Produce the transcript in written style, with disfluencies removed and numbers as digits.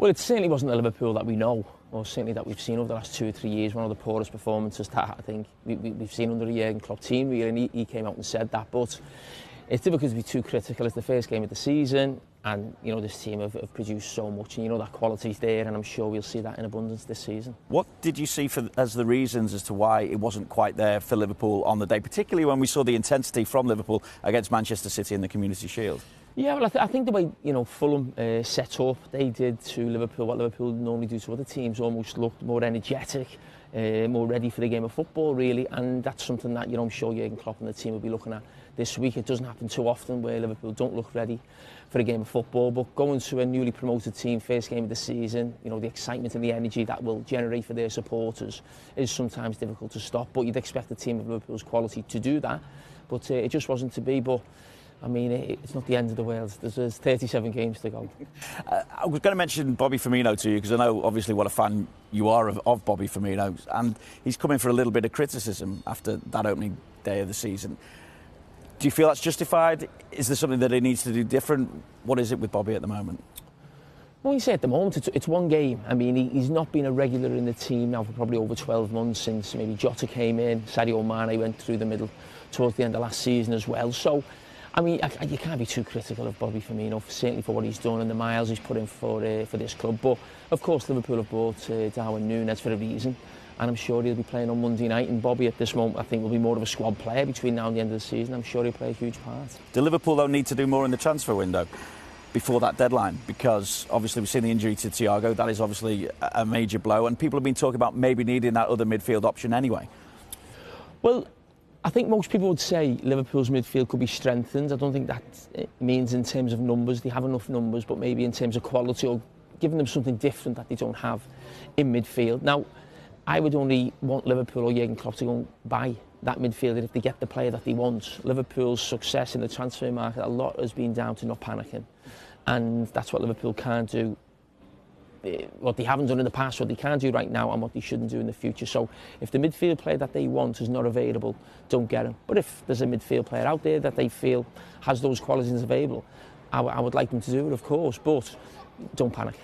Well, it certainly wasn't the Liverpool that we know, or certainly that we've seen over the last 2 or 3 years. One of the poorest performances that I think we've seen under a Jurgen Klopp team, really, and he came out and said that. But it's difficult to be too critical. It's the first game of the season, and this team have produced so much, and that quality's there, and I'm sure we'll see that in abundance this season. What did you see as the reasons as to why it wasn't quite there for Liverpool on the day, particularly when we saw the intensity from Liverpool against Manchester City in the Community Shield? Yeah, well, I think the way Fulham set up, they did to Liverpool what Liverpool normally do to other teams, almost looked more energetic, more ready for the game of football, really, and that's something that I'm sure Jurgen Klopp and the team will be looking at this week. It doesn't happen too often where Liverpool don't look ready for a game of football, but going to a newly promoted team, first game of the season, the excitement and the energy that will generate for their supporters is sometimes difficult to stop, but you'd expect a team of Liverpool's quality to do that, but it just wasn't to be. But I mean, it's not the end of the world. There's 37 games to go. I was going to mention Bobby Firmino to you, because I know obviously what a fan you are of Bobby Firmino, and he's come in for a little bit of criticism after that opening day of the season. Do you feel that's justified? Is there something that he needs to do different? What is it with Bobby at the moment? Well, you say at the moment, it's one game. I mean, he's not been a regular in the team now for probably over 12 months since maybe Jota came in, Sadio Mane went through the middle towards the end of last season as well. So, I mean, you can't be too critical of Bobby Firmino, certainly for what he's done and the miles he's put in for this club. But, of course, Liverpool have bought Darwin Núñez for a reason, and I'm sure he'll be playing on Monday night. And Bobby, at this moment, I think will be more of a squad player between now and the end of the season. I'm sure he'll play a huge part. Do Liverpool, though, need to do more in the transfer window before that deadline? Because, obviously, we've seen the injury to Thiago. That is obviously a major blow, and people have been talking about maybe needing that other midfield option anyway. Well, I think most people would say Liverpool's midfield could be strengthened. I don't think that means in terms of numbers. They have enough numbers, but maybe in terms of quality, or giving them something different that they don't have in midfield. Now, I would only want Liverpool or Jurgen Klopp to go and buy that midfielder if they get the player that they want. Liverpool's success in the transfer market, a lot has been down to not panicking. And that's what Liverpool can't do. What they haven't done in the past, what they can do right now, and what they shouldn't do in the future. So if the midfield player that they want is not available, don't get him. But if there's a midfield player out there that they feel has those qualities available, I would like them to do it, of course, but don't panic.